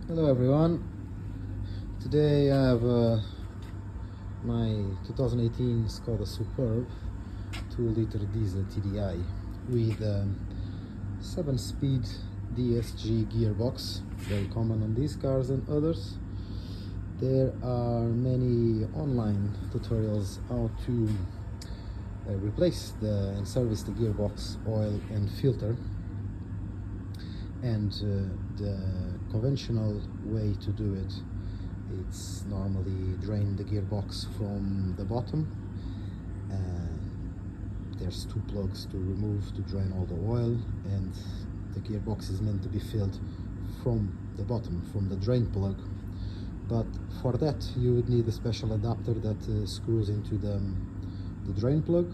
Hello everyone. Today I have my 2018 Skoda Superb 2-liter diesel TDI with 7-speed DSG gearbox, very common on these cars and others. There are many online tutorials how to replace and service the gearbox oil and filter, and the conventional way to do it, it's normally drain the gearbox from the bottom. There's two plugs to remove to drain all the oil, and the gearbox is meant to be filled from the bottom, from the drain plug. But for that you would need a special adapter that screws into the drain plug,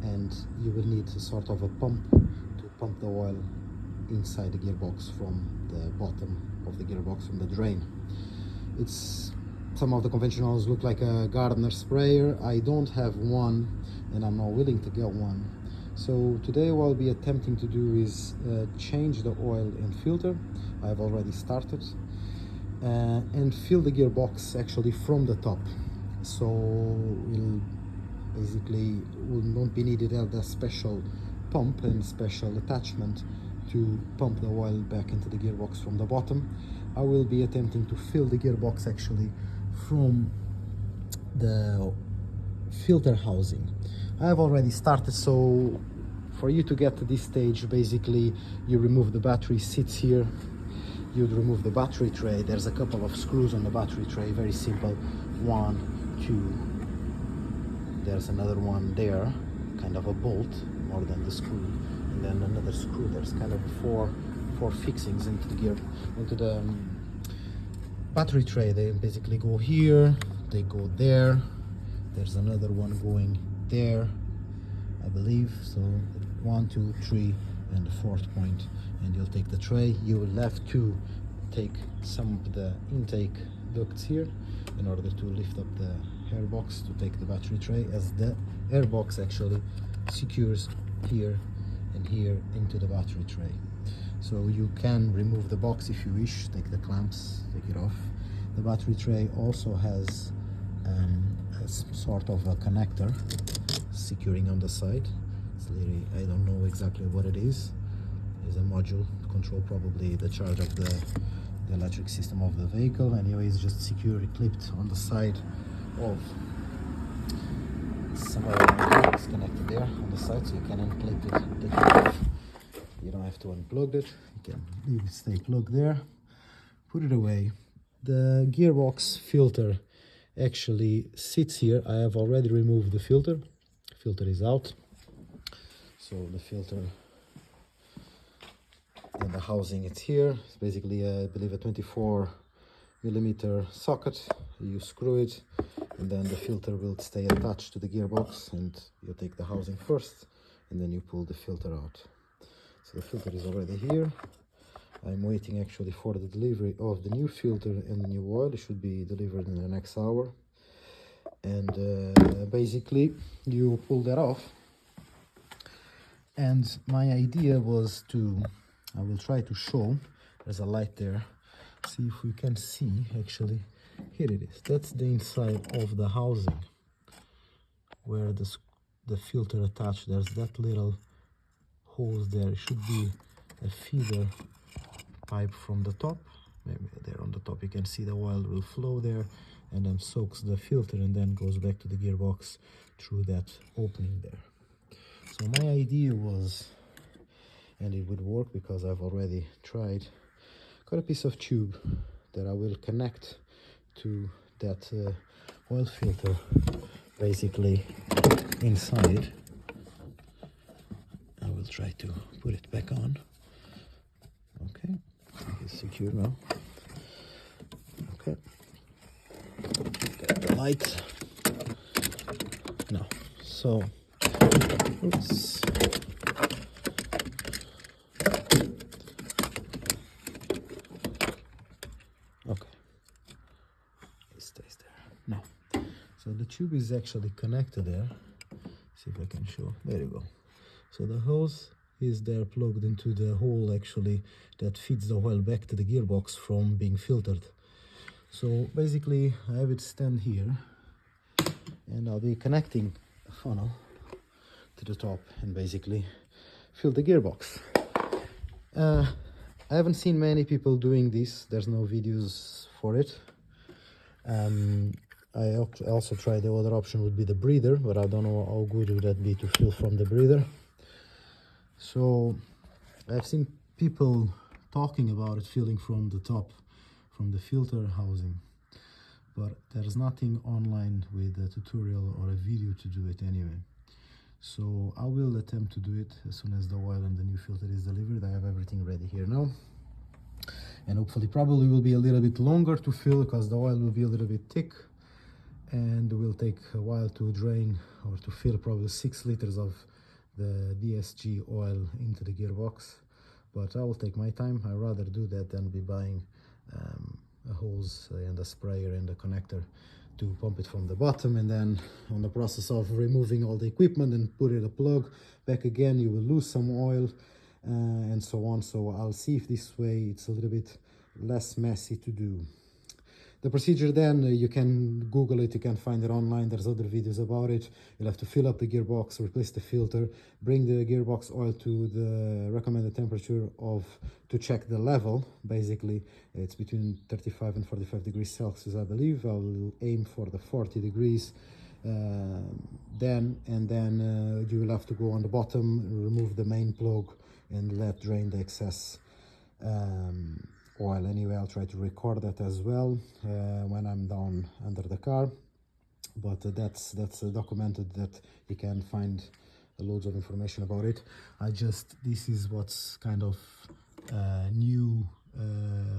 and you will need a sort of a pump to pump the oil inside the gearbox from the bottom of the gearbox, from the drain. Some of the conventionals look like a gardener sprayer. I don't have one and I'm not willing to get one. So today what I'll be attempting to do is change the oil and filter. I've already started, and fill the gearbox actually from the top. So we'll basically will not be needed to have a special pump and special attachment to pump the oil back into the gearbox from the bottom. I will be attempting to fill the gearbox actually from the filter housing. I have already started, so for you to get to this stage, basically you remove the battery, sits here. You'd remove the battery tray. There's a couple of screws on the battery tray, very simple. 1, 2, there's another one there, kind of a bolt more than the screw, and then another screw. There's kind of four fixings into the battery tray. They basically go here, they go there. There's another one going there, I believe. So 1, 2, 3, and the fourth point, and you'll take the tray. You will have to take some of the intake ducts here in order to lift up the airbox to take the battery tray, as the airbox actually secures here and here into the battery tray. So you can remove the box if you wish, take the clamps, take it off. The battery tray also has a sort of a connector securing on the side. It's literally, I don't know exactly what it is. It's a module to control probably the charge of the electric system of the vehicle. Anyway, it's just securely clipped on the side of somewhere around here. It's connected there on the side, so you can unclip it, take it off. You don't have to unplug it. You can leave it stay plugged there, put it away. The gearbox filter actually sits here. I have already removed the filter. Filter is out. So the filter and the housing, it's here. It's basically I believe a 24mm socket. You screw it, and then the filter will stay attached to the gearbox, and you take the housing first and then you pull the filter out. So the filter is already here. I'm waiting actually for the delivery of the new filter and the new oil. It should be delivered in the next hour. And basically you pull that off, and my idea was I will try to show, there's a light there, see if we can see actually. Here it is. That's the inside of the housing where the filter attached. There's that little hose there. It should be a feeder pipe from the top. Maybe there on the top you can see the oil will flow there and then soaks the filter and then goes back to the gearbox through that opening there. So my idea was, and it would work because I've already tried, got a piece of tube that I will connect to that oil filter basically inside. I will try to put it back on. Okay, it's secure now. Okay, got the light. No, so oops. Okay, it stays there. No, so the tube is actually connected there. See if I can show. There you go. So the hose is there plugged into the hole actually that feeds the oil back to the gearbox from being filtered. So basically I have it stand here and I'll be connecting a funnel to the top and basically fill the gearbox. I haven't seen many people doing this, there's no videos for it. I also tried the other option would be the breather, but I don't know how good would that be to fill from the breather. So I've seen people talking about it filling from the top, from the filter housing, but there's nothing online with a tutorial or a video to do it anyway. So I will attempt to do it as soon as the oil and the new filter is delivered. I have everything ready here now, and hopefully probably will be a little bit longer to fill because the oil will be a little bit thick and will take a while to drain or to fill probably 6 liters of the DSG oil into the gearbox. But I will take my time. I'd rather do that than be buying a hose and a sprayer and a connector to pump it from the bottom, and then on the process of removing all the equipment and put it a plug back again, you will lose some oil and so on. So I'll see if this way it's a little bit less messy to do. The procedure then, you can Google it, you can find it online, there's other videos about it. You'll have to fill up the gearbox, replace the filter, bring the gearbox oil to the recommended temperature to check the level. Basically, it's between 35 and 45 degrees Celsius, I believe. I will aim for the 40 degrees. Then you will have to go on the bottom, remove the main plug and let drain the excess oil. Anyway, I'll try to record that as well when I'm down under the car, but that's documented, that you can find loads of information about it. This is what's kind of new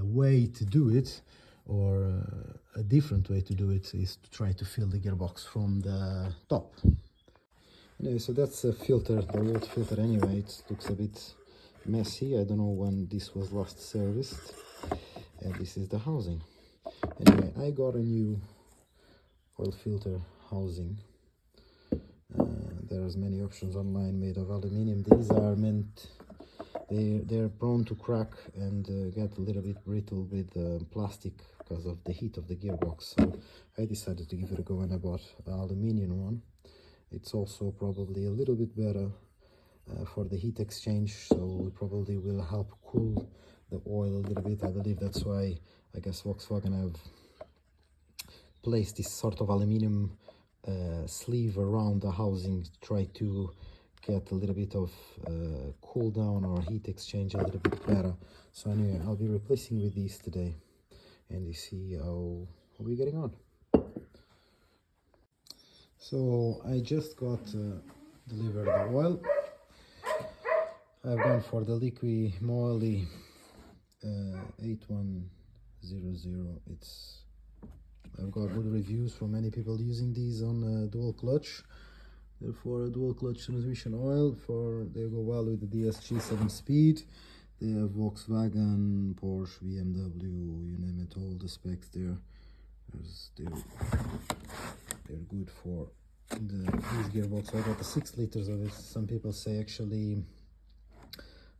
way to do it, or a different way to do it, is to try to fill the gearbox from the top. Anyway, so that's a filter, the old filter. Anyway, it looks a bit messy. I don't know when this was last serviced. And this is the housing. Anyway, I got a new oil filter housing. There's many options online made of aluminium. These are meant, they're prone to crack and get a little bit brittle with plastic because of the heat of the gearbox. So I decided to give it a go and I bought the aluminium one. It's also probably a little bit better for the heat exchange, so it probably will help cool the oil a little bit. I believe that's why, I guess, Volkswagen have placed this sort of aluminium sleeve around the housing to try to get a little bit of cool down or heat exchange a little bit better. So anyway, I'll be replacing with these today, and you see how we're getting on. So I just got delivered the oil. I've gone for the liquid moly 8100. I've got good reviews from many people using these on dual clutch. Therefore, a dual clutch transmission oil, they go well with the DSG 7-speed. They have Volkswagen, Porsche, BMW, you name it, all the specs there. They're good for this gearbox. I got the 6 liters of it. Some people say actually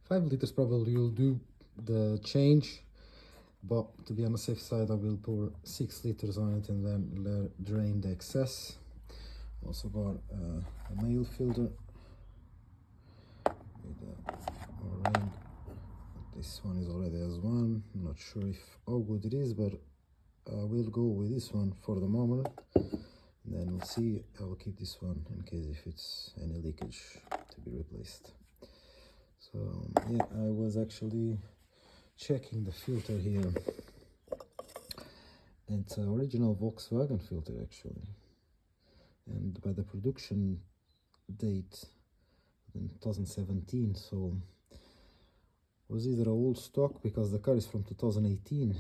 5 liters probably will do the change, but to be on the safe side I will pour 6 liters on it and then drain the excess. Also got a male filter with a ring. This one is already as one. I'm not sure how good it is, but I will go with this one for the moment. And then we'll see. I will keep this one in case if it's any leakage to be replaced. So yeah, I was actually checking the filter here. It's an original Volkswagen filter actually, and by the production date in 2017, so was either an old stock, because the car is from 2018,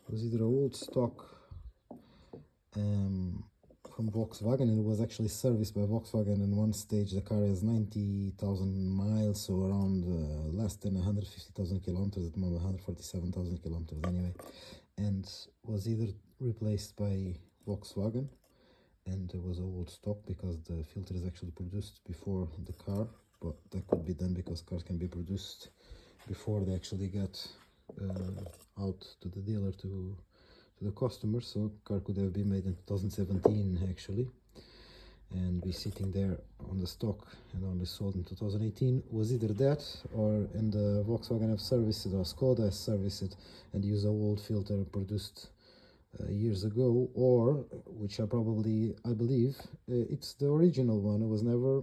was either an old stock from Volkswagen, and it was actually serviced by Volkswagen. In one stage the car has 90,000 miles, so around less than 150,000 kilometers, at the moment 147,000 kilometers anyway, and was either replaced by Volkswagen, and it was old stock because the filter is actually produced before the car, but that could be done because cars can be produced before they actually get out to the dealer to the customer. So car could have been made in 2017 actually, and be sitting there on the stock and only sold in 2018. Was either that, or in the Volkswagen have serviced it, or Skoda has serviced it and use a old filter produced years ago, or which I believe it's the original one. It was never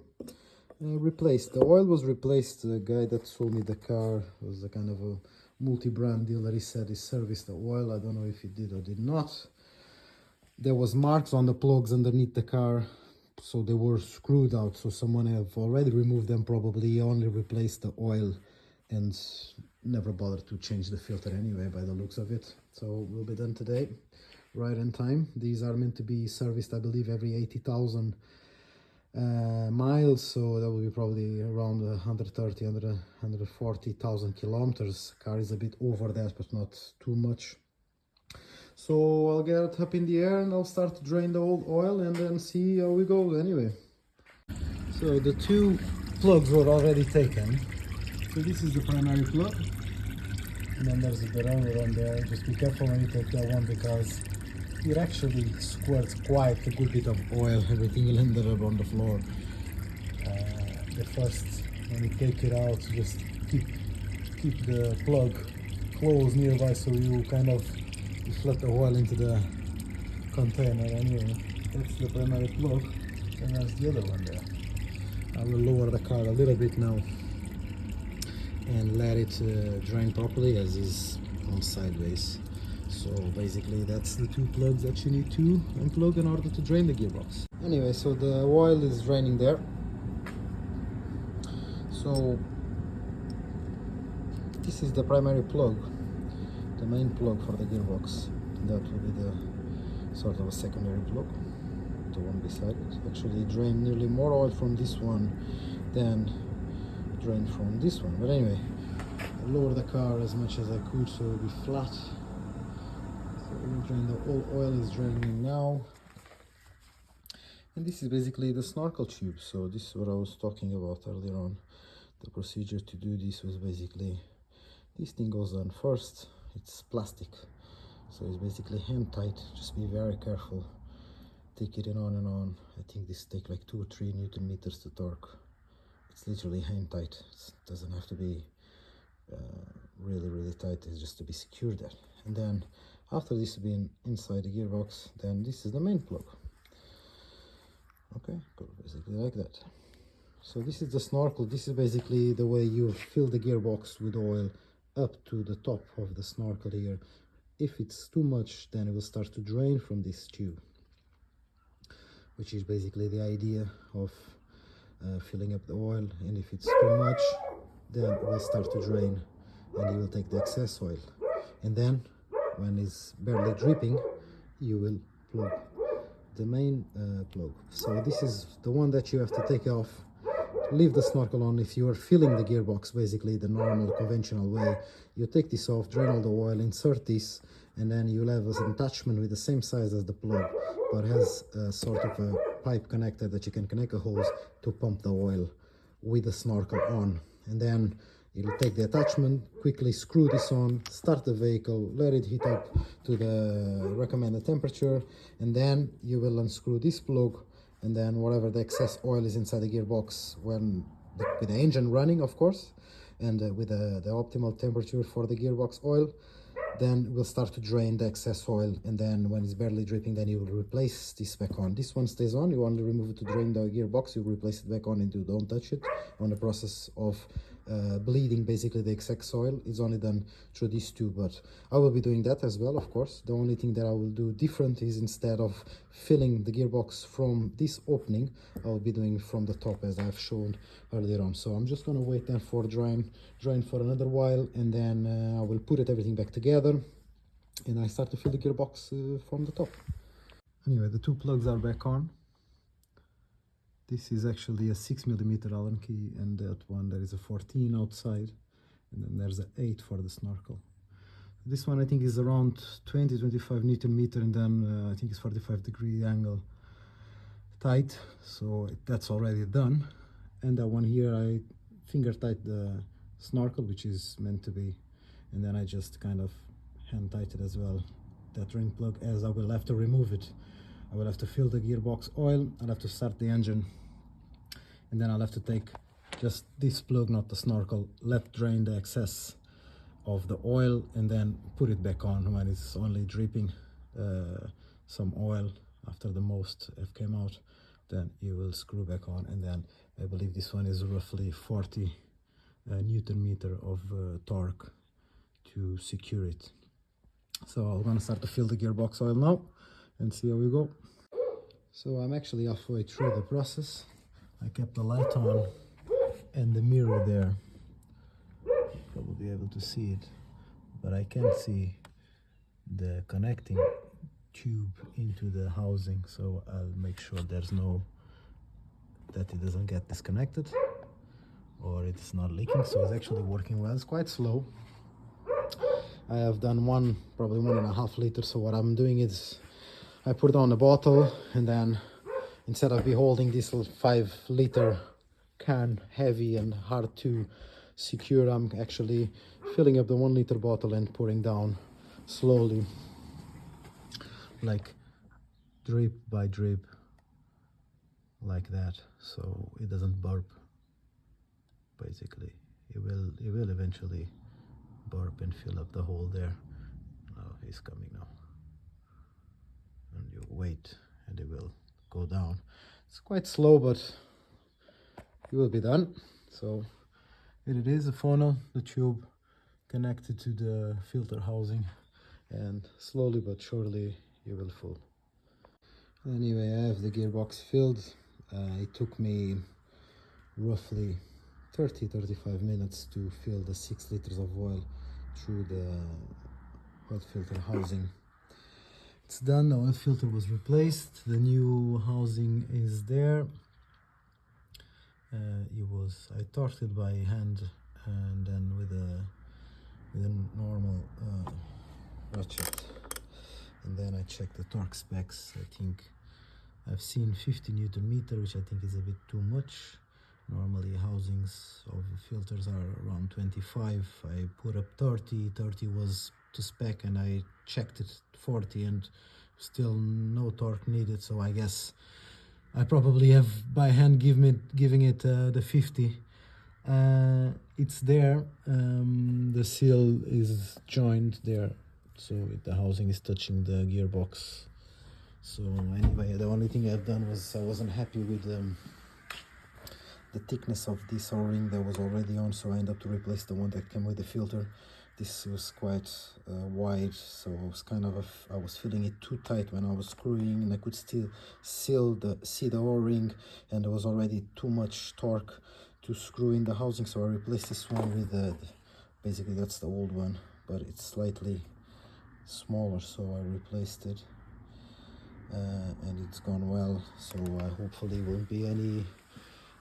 replaced. The oil was replaced. The guy that sold me the car was a kind of a multi-brand dealer. He said he serviced the oil. I don't know if he did or did not. There was marks on the plugs underneath the car, so they were screwed out, so someone have already removed them. Probably only replaced the oil and never bothered to change the filter anyway, by the looks of it. So will be done today, right in time. These are meant to be serviced, I believe, every 80,000 miles, so that will be probably around 130, 140,000 kilometers. Car is a bit over that, but not too much. So I'll get it up in the air and I'll start to drain the old oil and then see how we go anyway. So the two plugs were already taken. So this is the primary plug, and then there's the runner on there. Just be careful when you take that one because it actually squirts quite a good bit of oil. Everything will end up on the floor. The first, when you take it out, just keep the plug closed nearby so you kind of deflect the oil into the container. Anyway, that's the primary plug, and that's the other one there. I will lower the car a little bit now and let it drain properly, as is on sideways. So basically that's the two plugs that you need to unplug in order to drain the gearbox. Anyway, so the oil is draining there. So this is the primary plug, the main plug for the gearbox. That will be the sort of a secondary plug, the one beside it. Actually drained nearly more oil from this one than drained from this one. But anyway, I lower the car as much as I could so it will be flat. So we'll drain the all oil is draining now. And this is basically the snorkel tube. So this is what I was talking about earlier on. The procedure to do this was basically, this thing goes on first. It's plastic, so it's basically hand tight. Just be very careful. Take it in on and on. I think this take like 2 or 3 Newton meters to torque. It's literally hand tight. It doesn't have to be really tight. It's just to be secured there. And then after this being inside the gearbox, then this is the main plug. Okay, basically like that. So this is the snorkel. This is basically the way you fill the gearbox with oil up to the top of the snorkel here. If it's too much, then it will start to drain from this tube, which is basically the idea of filling up the oil. And if it's too much, then it will start to drain and you will take the excess oil. And then when it's barely dripping, you will plug the main plug. So this is the one that you have to take off. Leave the snorkel on. If you are filling the gearbox basically the normal conventional way, you take this off, drain all the oil, insert this, and then you'll have an attachment with the same size as the plug, but has a sort of a pipe connector that you can connect a hose to pump the oil with the snorkel on. And then you'll take the attachment, quickly screw this on, start the vehicle, let it heat up to the recommended temperature, and then you will unscrew this plug. And then whatever the excess oil is inside the gearbox, when with the engine running, of course, and with the optimal temperature for the gearbox oil, then we'll start to drain the excess oil. And then when it's barely dripping, then you will replace this back on. This one stays on. You only remove it to drain the gearbox. You replace it back on and you don't touch it. On the process of bleeding basically the excess oil is only done through these two, but I will be doing that as well, of course. The only thing that I will do different is, instead of filling the gearbox from this opening, I will be doing it from the top as I've shown earlier on. So I'm just going to wait then for drain for another while, and then I will put everything back together and I start to fill the gearbox from the top. Anyway, the two plugs are back on. This is actually a 6mm Allen key, and that one there is a 14 outside, and then there's an 8 for the snorkel. This one I think is around 20-25 Newton meter, and then I think it's 45-degree angle tight, so that's already done. and that one here I finger tight the snorkel, which is meant to be, and then I just kind of hand tight it as well, that drain plug, as I will have to remove it. I will have to fill the gearbox oil, I'll have to start the engine, and then I'll have to take just this plug, not the snorkel, let drain the excess of the oil, and then put it back on when it's only dripping some oil after the most have came out. Then you will screw back on, and then I believe this one is roughly 40 Newton meter of torque to secure it. So I'm gonna start to fill the gearbox oil now and see how we go. So I'm actually halfway through the process. I kept the light on and the mirror there. Probably able to see it, but I can't see the connecting tube into the housing, so I'll make sure that it doesn't get disconnected or it's not leaking. So it's actually working well. It's quite slow. I have done probably 1.5 liters. So what I'm doing is I put on the bottle, and then instead of holding this 5-liter can, heavy and hard to secure, I'm actually filling up the 1-liter bottle and pouring down slowly, like drip by drip, like that, so it doesn't burp. Basically it will eventually burp and fill up the hole there. Oh, he's coming now, and you wait and it will go down. It's quite slow, but it will be done. So here it is, the funnel, the tube connected to the filter housing, and slowly but surely you will fill. Anyway, I have the gearbox filled. It took me roughly 30-35 minutes to fill the 6 liters of oil through the oil filter housing. It's done. The oil filter was replaced, the new housing is there. I torqued it by hand, and then with a normal ratchet, and then I checked the torque specs. I think I've seen 50 Newton meter, which I think is a bit too much. Normally housings of filters are around 25. I put up 30 was to spec, and I checked it 40 and still no torque needed. So I guess I probably have by hand giving it the 50. It's there. The seal is joined there, so the housing is touching the gearbox. So anyway, the only thing I've done was I wasn't happy with the thickness of this O-ring that was already on, so I ended up to replace the one that came with the filter. This was quite wide, so I was I was feeling it too tight when I was screwing, and I could still see the O-ring, and there was already too much torque to screw in the housing. So I replaced this one with basically that's the old one, but it's slightly smaller, so I replaced it, and it's gone well. So hopefully won't be any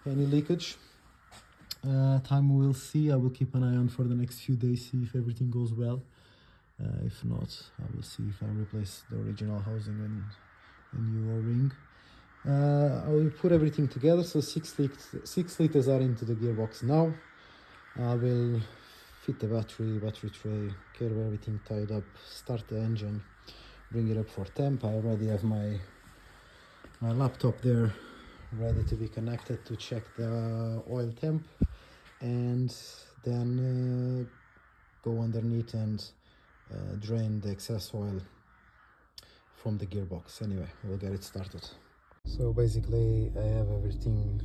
leakage. Time we'll see. I will keep an eye on for the next few days, see if everything goes well. If not, I will see if I replace the original housing and a new O-ring. I will put everything together. So 6 liters are into the gearbox now. I will fit the battery tray, get everything tied up, start the engine, bring it up for temp. I already have my laptop there ready to be connected to check the oil temp, and then go underneath and drain the excess oil from the gearbox. Anyway, we'll get it started. So basically I have everything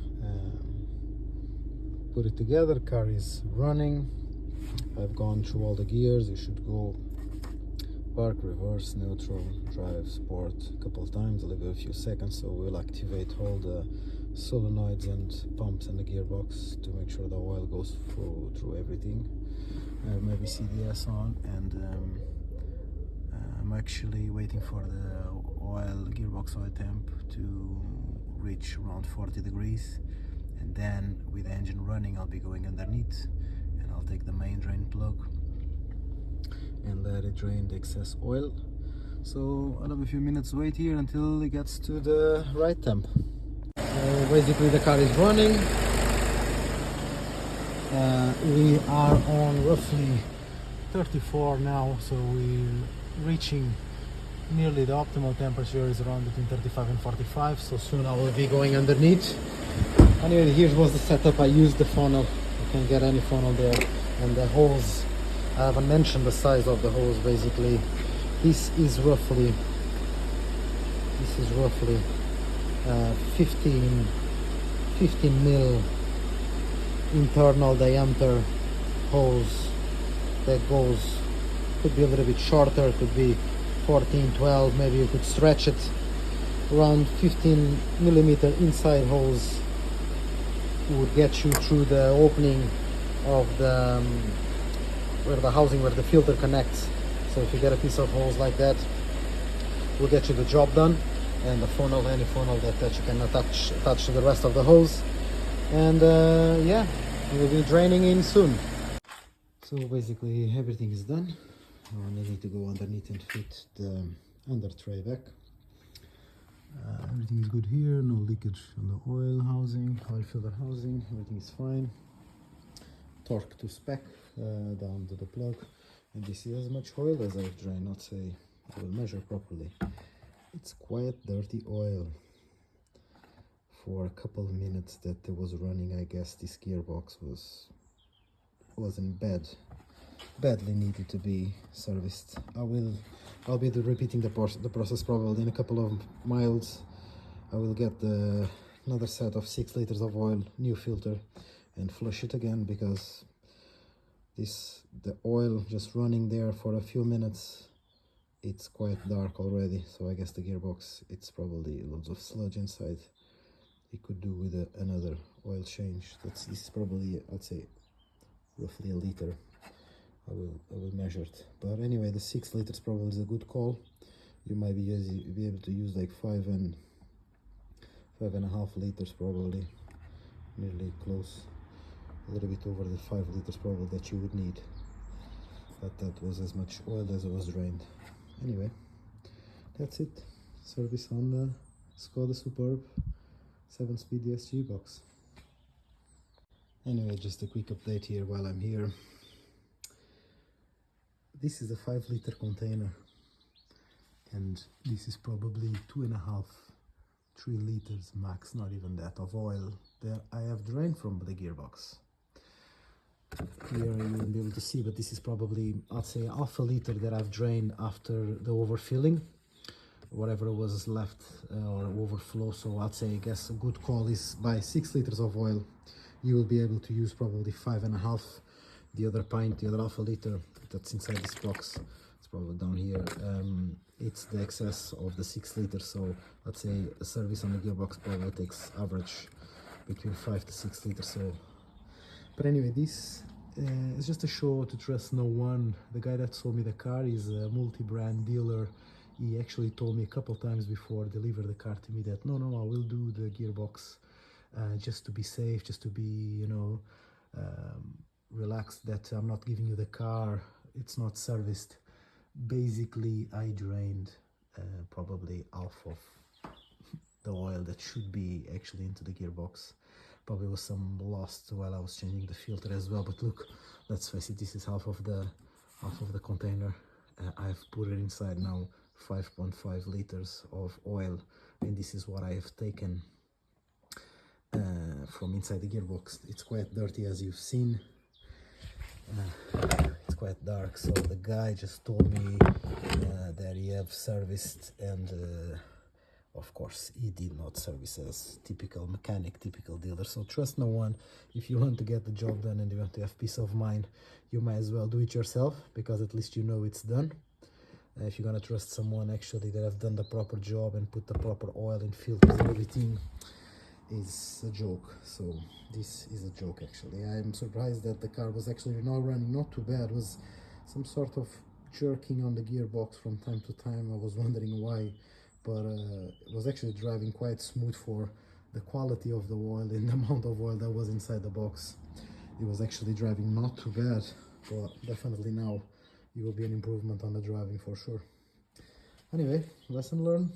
put it together. Car is running. I've gone through all the gears. You should go park, reverse, neutral, drive, sport a couple of times. I'll give it a few seconds, so we'll activate all the solenoids and pumps in the gearbox to make sure the oil goes through everything. I have my VCDS on, and I'm actually waiting for the gearbox oil temp to reach around 40 degrees, and then with the engine running I'll be going underneath, and I'll take the main drain plug and let it drain the excess oil. So I'll have a few minutes wait here until it gets to the right temp. So basically the car is running. We are on roughly 34 now, so we're reaching nearly the optimal temperature is around between 35 and 45, so soon I will be going underneath. Anyway, here was the setup. I used the funnel. You can get any funnel there, and the hose, I haven't mentioned the size of the hose. Basically this is roughly 15 mil internal diameter hose that goes, could be a little bit shorter, could be 14, 12, maybe you could stretch it. Around 15 millimeter inside hose would get you through the opening of the where the filter connects. So if you get a piece of hose like that, will get you the job done. And the funnel, any funnel that you can attach to the rest of the hose, and yeah, we'll be draining in soon. So basically everything is done. I only need to go underneath and fit the under tray back. Everything is good here, no leakage on the oil housing, oil filter housing, everything is fine. Torque to spec down to the plug, and this is as much oil as I've drained. Not say I will measure properly. It's quite dirty oil. For a couple of minutes that it was running, I guess this gearbox was in badly needed to be serviced. I'll be repeating the process probably in a couple of miles. I will get another set of 6 liters of oil, new filter, and flush it again, because the oil just running there for a few minutes, it's quite dark already. So I guess the gearbox, it's probably loads of sludge inside. It could do with another oil change. This is probably, I'd say, roughly a liter. I will measure it. But anyway, the 6 liters probably is a good call. You might be able to use like 5.5 liters probably, nearly close, a little bit over the 5 liters probably that you would need. But that was as much oil as it was drained. Anyway, that's it. Service on the Skoda Superb 7-speed DSG box. Anyway, just a quick update here while I'm here. This is a 5-liter container, and this is probably 2.5, 3 liters max, not even that, of oil that I have drained from the gearbox. Here you won't be able to see, but this is probably, I'd say, half a liter that I've drained after the overfilling, whatever was left or overflow. So I'd say, I guess a good call is buy 6 liters of oil. You will be able to use probably 5.5. The other pint, the other half a liter that's inside this box, it's probably down here. It's the excess of the 6 liters. So let's say a service on the gearbox probably takes average between 5 to 6 liters. So, but anyway, this is just a show to trust no one. The guy that sold me the car is a multi-brand dealer. He actually told me a couple times before deliver the car to me that no, I will do the gearbox just to be safe, just to be, you know, relaxed that I'm not giving you the car, it's not serviced. Basically, I drained probably half of the oil that should be actually into the gearbox. Probably was some lost while I was changing the filter as well, but look, let's face it, this is half of the container. I've put it inside now 5.5 liters of oil, and this is what I have taken from inside the gearbox. It's quite dirty, as you've seen. It's quite dark, so the guy just told me that he have serviced, and of course he did not service as typical mechanic, typical dealer. So trust no one. If you want to get the job done and you want to have peace of mind, you might as well do it yourself, because at least you know it's done. If you're gonna trust someone actually that have done the proper job and put the proper oil and filters and everything, is a joke. So this is a joke actually. I'm surprised that the car was actually not running, not too bad. It was some sort of jerking on the gearbox from time to time. I was wondering why, but it was actually driving quite smooth for the quality of the oil and the amount of oil that was inside the box. It was actually driving not too bad, but definitely now it will be an improvement on the driving for sure. Anyway, lesson learned.